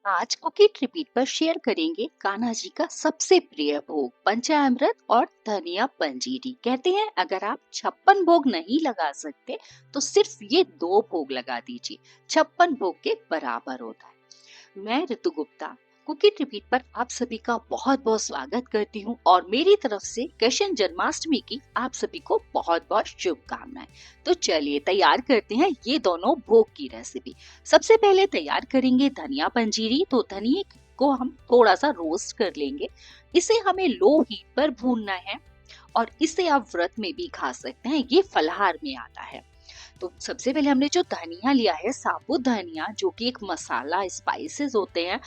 आज cooking repeat पर share करेंगे कान्हा जी का सबसे प्रिय भोग पंचामृत और धनिया पंजीरी। कहते हैं अगर आप 56 भोग नहीं लगा सकते तो सिर्फ ये दो भोग लगा दीजिए, 56 भोग के बराबर होता है। मैं ऋतु गुप्ता कुकिंग रिपीट पर आप सभी का बहुत बहुत स्वागत करती हूँ और मेरी तरफ से कृष्ण जन्माष्टमी की आप सभी को बहुत बहुत शुभकामनाएं। तो चलिए तैयार करते हैं ये दोनों भोग की रेसिपी। सबसे पहले तैयार करेंगे धनिया पंजीरी। तो धनिया को हम थोड़ा सा रोस्ट कर लेंगे। इसे हमें लो हीट पर भूनना है और इसे आप व्रत में भी खा सकते हैं, ये फलाहार में आता है। तो सबसे पहले हमने जो धनिया लिया है साबुत धनिया, जो कि एक मसाला स्पाइसेस होते हैं,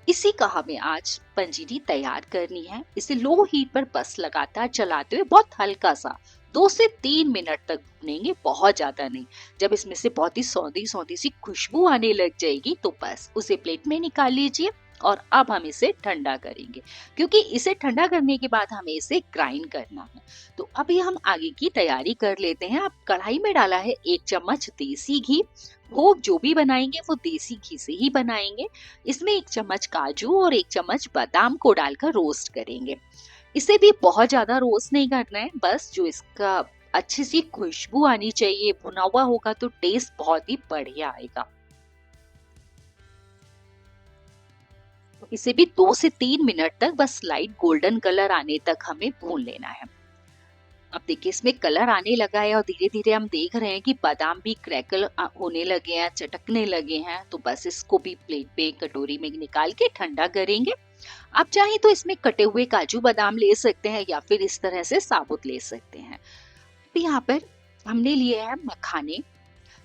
इसी का हमें आज पंजीरी तैयार करनी है। इसे लो हीट पर बस लगातार चलाते हुए बहुत हल्का सा 2 से 3 मिनट तक भूनेंगे, बहुत ज्यादा नहीं। जब इसमें से बहुत ही सौंधी सौंधी सी खुशबू आने लग जाएगी तो बस उसे प्लेट में निकाल लीजिए। और अब हम इसे ठंडा करेंगे, क्योंकि इसे ठंडा करने के बाद हमें इसे ग्राइंड करना है। तो अभी हम आगे की तैयारी कर लेते हैं। अब कढ़ाई में डाला है 1 चम्मच देसी घी। भोग जो भी बनाएंगे वो देसी घी से ही बनाएंगे। इसमें 1 चम्मच काजू और 1 चम्मच बादाम को डालकर रोस्ट करेंगे। इसे भी बहुत ज्यादा रोस्ट नहीं करना है, बस जो इसका अच्छी सी खुशबू आनी चाहिए। भुना हुआ होगा तो टेस्ट बहुत ही बढ़िया आएगा। तो इसे भी 2 से 3 मिनट तक बस लाइट गोल्डन कलर आने तक हमें भून लेना है। अब देखिए इसमें कलर आने लगा है और धीरे धीरे हम देख रहे हैं कि बादाम भी क्रैकल होने लगे हैं, चटकने लगे हैं। तो बस इसको भी प्लेट पे कटोरी में निकाल के ठंडा करेंगे। आप चाहें तो इसमें कटे हुए काजू बादाम ले सकते हैं या फिर इस तरह से साबुत ले सकते हैं। तो यहाँ पर हमने लिए हैं मखाने।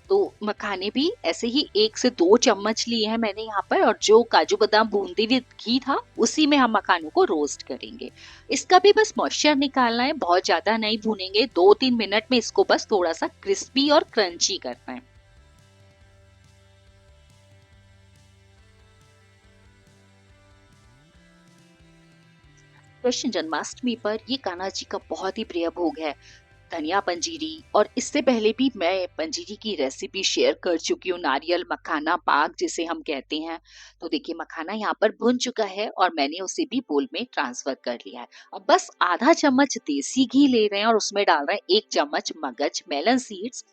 तो मखाने भी ऐसे ही 1 से 2 चम्मच लिए हैं मैंने यहाँ पर, और जो काजू बादाम बूंदी हुई घी था उसी में हम मखानों को रोस्ट करेंगे। इसका भी बस मॉइस्चर निकालना है, बहुत ज्यादा नहीं भूनेंगे। 2-3 मिनट में इसको बस थोड़ा सा क्रिस्पी और क्रंची करना है। कृष्ण जन्माष्टमी पर ये कान्हा जी का बहुत ही प्रिय भोग है, धनिया पंजीरी। और इससे पहले भी मैं पंजीरी की रेसिपी शेयर कर चुकी हूँ, नारियल मखाना पाक जिसे हम कहते हैं। तो देखिए मखाना यहाँ पर भुन चुका है और मैंने उसे भी बोल में ट्रांसफर कर लिया है। अब बस आधा चम्मच देसी घी ले रहे हैं और उसमें डाल रहे हैं 1 चम्मच मगज मेलन सीड्स।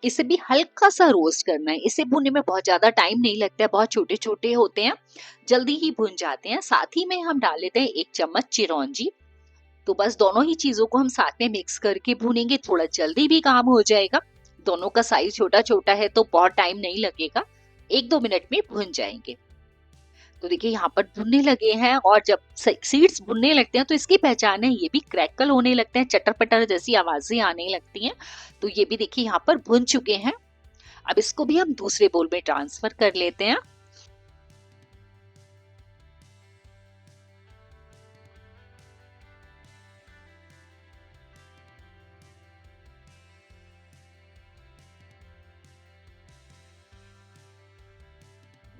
इसे भी हल्का सा रोस्ट करना है। इसे भुनने में बहुत ज्यादा टाइम नहीं लगता है, बहुत छोटे छोटे होते हैं, जल्दी ही भुन जाते हैं। साथ ही में हम डाल लेते हैं 1 चम्मच चिरौंजी। तो बस दोनों ही चीजों को हम साथ में मिक्स करके भूनेंगे, थोड़ा जल्दी भी काम हो जाएगा। दोनों का साइज छोटा छोटा है तो बहुत टाइम नहीं लगेगा, 1-2 मिनट में भुन जाएंगे। तो देखिए यहाँ पर भुनने लगे हैं और जब सीड्स भुनने लगते हैं तो इसकी पहचान है, ये भी क्रैकल होने लगते हैं, चटर पटर जैसी आवाजें आने लगती हैं। तो ये भी देखिए यहाँ पर भुन चुके हैं। अब इसको भी हम दूसरे बोल में ट्रांसफर कर लेते हैं।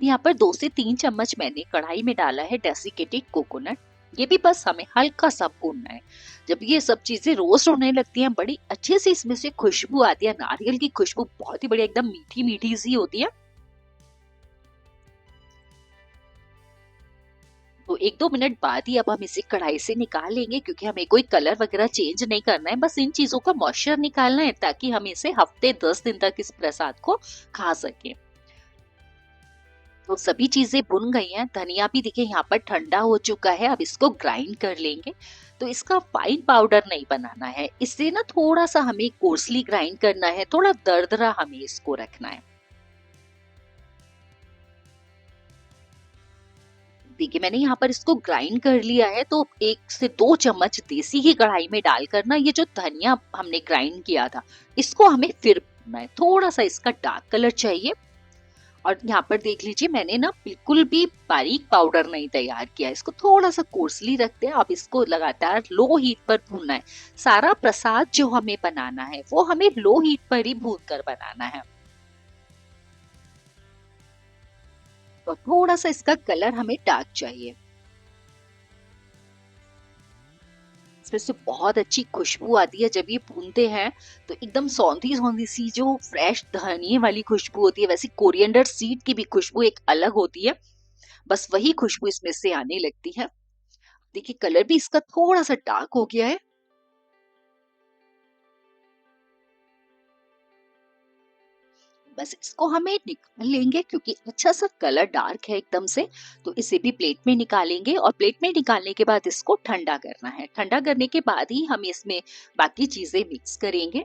यहाँ पर 2 से 3 चम्मच मैंने कढ़ाई में डाला है डेसिकेटेड कोकोनट। ये भी बस हमें हल्का सा भूनना है। जब ये सब चीजें रोस्ट होने लगती हैं, बड़ी अच्छे से इसमें से खुशबू आती है, नारियल की खुशबू बहुत ही बढ़िया, एकदम मीठी मीठी सी होती है। तो 1-2 मिनट बाद ही अब हम इसे कढ़ाई से निकाल लेंगे, क्योंकि हमें कोई कलर वगैरह चेंज नहीं करना है, बस इन चीजों का मॉइस्चर निकालना है ताकि हम इसे हफ्ते 10 दिन तक इस प्रसाद को खा सके। तो सभी चीजें भुन गई हैं। धनिया भी देखिए यहाँ पर ठंडा हो चुका है। अब इसको ग्राइंड कर लेंगे। तो इसका फाइन पाउडर नहीं बनाना है, इससे ना थोड़ा सा हमें कोर्सली ग्राइंड करना है, थोड़ा दरदरा हमें इसको रखना है। देखिए मैंने यहाँ पर इसको ग्राइंड कर लिया है। तो 1 से 2 चम्मच देसी घी कढ़ाई में डालकर ना ये जो धनिया हमने ग्राइंड किया था इसको हमें फिर भूनना है। थोड़ा सा इसका डार्क कलर चाहिए। और यहाँ पर देख लीजिए मैंने ना बिल्कुल भी बारीक पाउडर नहीं तैयार किया, इसको थोड़ा सा कोर्सली रखते हैं। अब इसको लगातार लो हीट पर भूनना है। सारा प्रसाद जो हमें बनाना है वो हमें लो हीट पर ही भून कर बनाना है। तो थोड़ा सा इसका कलर हमें डार्क चाहिए। इसमें से बहुत अच्छी खुशबू आती है जब ये भूनते हैं। तो एकदम सौंधी सौंधी सी जो फ्रेश धनिए वाली खुशबू होती है, वैसे कोरिएंडर सीड की भी खुशबू एक अलग होती है। बस वही खुशबू इसमें से आने लगती है। देखिए कलर भी इसका थोड़ा-सा डार्क हो गया है। बस इसको हमें निकाल लेंगे क्योंकि अच्छा सा कलर डार्क है एकदम से। तो इसे भी प्लेट में निकालेंगे और प्लेट में निकालने के बाद इसको ठंडा करना है। ठंडा करने के बाद ही हम इसमें बाकी चीजें मिक्स करेंगे।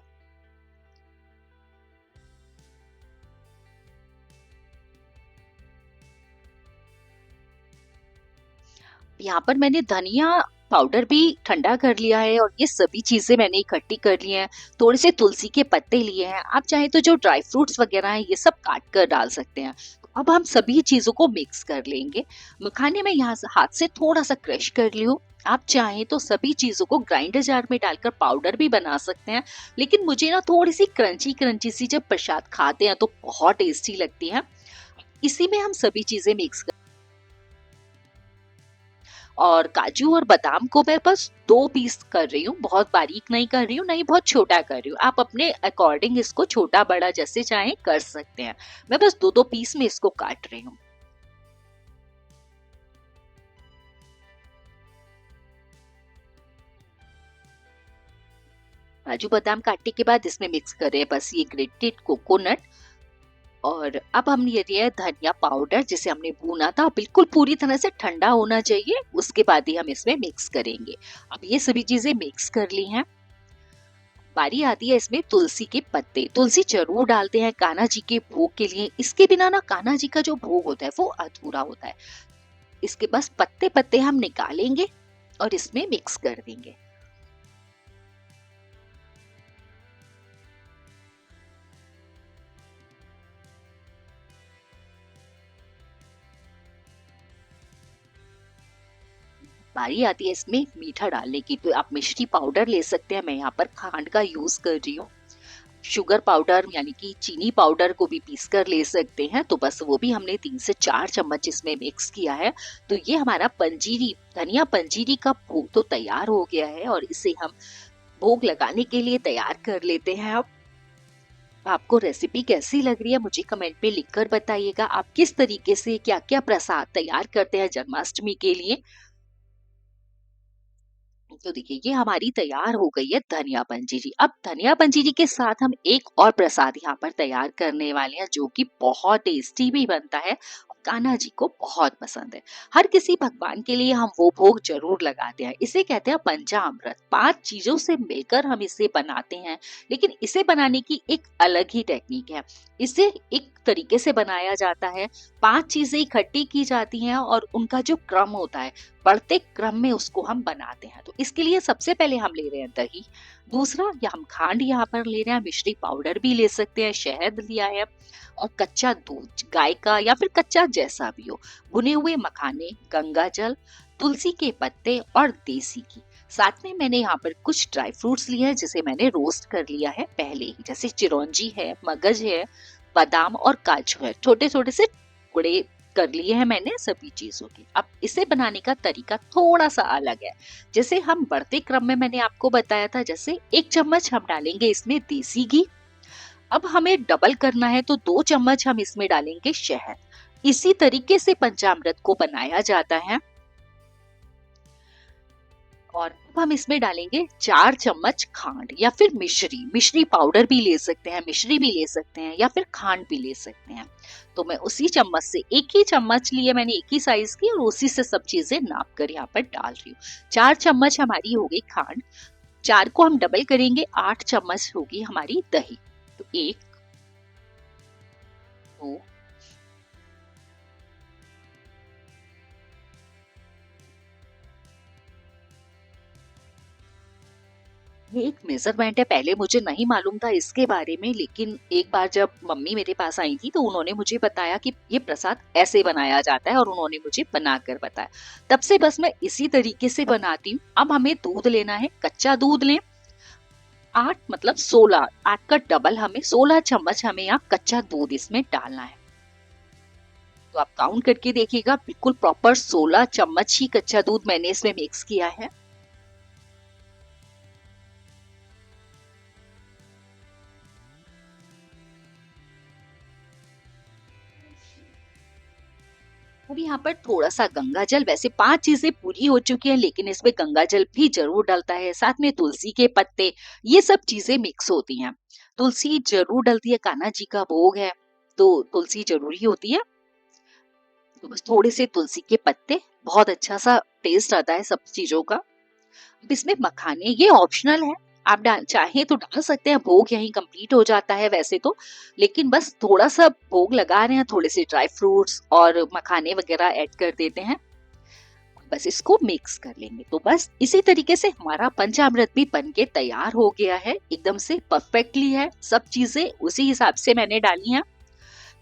यहाँ पर मैंने धनिया पाउडर भी ठंडा कर लिया है और ये सभी चीजें मैंने इकट्ठी कर ली हैं। थोड़े से तुलसी के पत्ते लिए हैं। आप चाहें तो जो ड्राई फ्रूट्स वगैरह हैं ये सब काट कर डाल सकते हैं। तो अब हम सभी चीजों को मिक्स कर लेंगे। मखाने में यहाँ से हाथ से थोड़ा सा क्रश कर लियो। आप चाहें तो सभी चीजों को ग्राइंडर जार में डालकर पाउडर भी बना सकते हैं। लेकिन मुझे ना थोड़ी सी क्रंची क्रंची सी जब प्रसाद खाते हैं तो बहुत टेस्टी लगती है। इसी में हम सभी चीजें मिक्स और काजू और बादाम को मैं बस 2 पीस कर रही हूँ, बहुत बारीक नहीं कर रही हूँ, नहीं बहुत छोटा कर रही हूँ। आप अपने अकॉर्डिंग इसको छोटा-बड़ा जैसे चाहें कर सकते हैं। मैं बस 2-2 पीस में इसको काट रही हूँ। काजू बादाम काटने के बाद इसमें मिक्स करें बस ये ग्रेटेड कोकोनट और अब हम ये दिया है धनिया पाउडर जिसे हमने भूना था, बिल्कुल पूरी तरह से ठंडा होना चाहिए, उसके बाद ही हम इसमें मिक्स करेंगे। अब ये सभी चीजें मिक्स कर ली हैं। बारी आती है इसमें तुलसी के पत्ते। तुलसी जरूर डालते हैं कान्हा जी के भोग के लिए। इसके बिना ना कान्हा जी का जो भोग होता है वो अधूरा होता है। इसके बस पत्ते पत्ते हम निकालेंगे और इसमें मिक्स कर देंगे। बारी आती है इसमें मीठा डालने की, तो आप मिश्री पाउडर ले सकते हैं। मैं यहाँ पर खांड का यूज कर रही हूँ। शुगर पाउडर यानी कि चीनी पाउडर को भी पीस कर ले सकते हैं। तो बस वो भी हमने 3 से 4 चम्मच इसमें मिक्स किया है। तो ये हमारा पंजीरी धनिया पंजीरी का भोग तो तैयार हो गया है और इसे हम भोग लगाने के लिए तैयार कर लेते हैं। अब आपको रेसिपी कैसी लग रही है मुझे कमेंट में लिखकर बताइएगा। आप किस तरीके से क्या क्या प्रसाद तैयार करते हैं जन्माष्टमी के लिए। तो देखिए ये हमारी तैयार हो गई है धनिया पंजीरी। अब धनिया पंजीरी के साथ हम एक और प्रसाद यहाँ पर तैयार करने वाले हैं जो कि बहुत टेस्टी भी बनता है और कान्हा जी को बहुत पसंद है। हर किसी भगवान के लिए हम वो भोग जरूर लगाते हैं। इसे कहते हैं पंचामृत। 5 चीजों से मिलकर हम इसे बनाते हैं। लेकिन इसे बनाने की एक अलग ही टेक्निक है। इसे एक तरीके से बनाया जाता है। 5 चीजें इकट्ठी की जाती हैं और उनका जो क्रम होता है बढ़ते क्रम में उसको हम बनाते हैं। तो इसके लिए सबसे पहले हम ले रहे हैं दही। दूसरा या हम खांड यहाँ पर ले रहे हैं, मिश्री पाउडर भी ले सकते हैं, शहद लिया है और कच्चा दूध गाय का या फिर कच्चा जैसा भी हो, भुने हुए मखाने, गंगा जल, तुलसी के पत्ते और देसी घी। साथ में मैंने यहाँ पर कुछ ड्राई फ्रूट्स लिए हैं जिसे मैंने रोस्ट कर लिया है पहले ही, जैसे चिरौंजी है, मगज है, बादाम और काजू है। छोटे छोटे से टुकड़े कर लिए हैं मैंने सभी चीजों के। अब इसे बनाने का तरीका थोड़ा सा अलग है। जैसे हम बढ़ते क्रम में मैंने आपको बताया था, जैसे 1 चम्मच हम डालेंगे इसमें देसी घी। अब हमें डबल करना है तो 2 चम्मच हम इसमें डालेंगे शहद। इसी तरीके से पंचामृत को बनाया जाता है। और अब हम इसमें डालेंगे 4 चम्मच खांड या फिर मिश्री। मिश्री पाउडर भी ले सकते हैं, मिश्री भी ले सकते हैं या फिर खांड भी ले सकते हैं। तो मैं उसी चम्मच से एक ही चम्मच लिए मैंने, एक ही साइज की, और उसी से सब चीजें नाप कर यहाँ पर डाल रही हूँ। 4 चम्मच हमारी हो गई खांड। 4 को हम डबल करेंगे, 8 चम्मच होगी हमारी दही। तो 1, 2, ये एक मेजरमेंट है। पहले मुझे नहीं मालूम था इसके बारे में, लेकिन एक बार जब मम्मी मेरे पास आई थी तो उन्होंने मुझे बताया कि ये प्रसाद ऐसे बनाया जाता है और उन्होंने मुझे बनाकर बताया। तब से बस मैं इसी तरीके से बनाती हूँ। अब हमें दूध लेना है, कच्चा दूध लें। 8 मतलब 16, 8 का डबल हमें 16 चम्मच हमें यहाँ कच्चा दूध इसमें डालना है। तो आप काउंट करके देखिएगा, बिल्कुल प्रॉपर 16 चम्मच ही कच्चा दूध मैंने इसमें मिक्स किया है। अब यहाँ पर थोड़ा सा गंगा जल, वैसे 5 चीजें पूरी हो चुकी हैं लेकिन इसमें गंगा जल भी जरूर डलता है, साथ में तुलसी के पत्ते, ये सब चीजें मिक्स होती हैं। तुलसी जरूर डलती है, कान्हा जी का भोग है तो तुलसी जरूरी होती है। तो बस थोड़े से तुलसी के पत्ते, बहुत अच्छा सा टेस्ट आता है सब चीजों का। अब इसमें मखाने ये ऑप्शनल है, आप चाहें तो डाल सकते हैं, भोग यहीं कंप्लीट हो जाता है वैसे तो, लेकिन बस थोड़ा सा भोग लगा रहे हैं, थोड़े से ड्राई फ्रूट्स और मखाने वगैरह ऐड कर देते हैं, बस इसको मिक्स कर लेंगे। तो बस इसी तरीके से हमारा पंचामृत भी बन के तैयार हो गया है, एकदम से परफेक्टली है, सब चीजें उसी हिसाब से मैंने डाली हैं।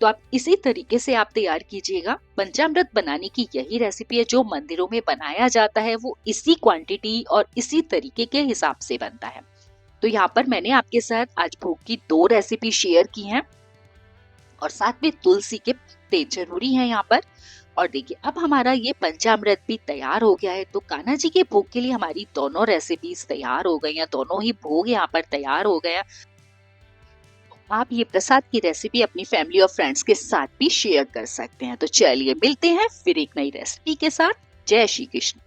तो आप इसी तरीके से आप तैयार कीजिएगा। पंचामृत बनाने की यही रेसिपी है, जो मंदिरों में बनाया जाता है वो इसी क्वांटिटी और इसी तरीके के हिसाब से बनता है। तो यहाँ पर मैंने आपके साथ आज भोग की 2 रेसिपी शेयर की हैं और साथ में तुलसी के पत्ते जरूरी हैं यहाँ पर। और देखिए अब हमारा ये पंचामृत भी तैयार हो गया है, तो कान्हा जी के भोग के लिए हमारी दोनों रेसिपीज तैयार हो गई हैं, दोनों ही भोग यहाँ पर तैयार हो गया। आप ये प्रसाद की रेसिपी अपनी फैमिली और फ्रेंड्स के साथ भी शेयर कर सकते हैं। तो चलिए मिलते हैं फिर एक नई रेसिपी के साथ। जय श्री कृष्ण।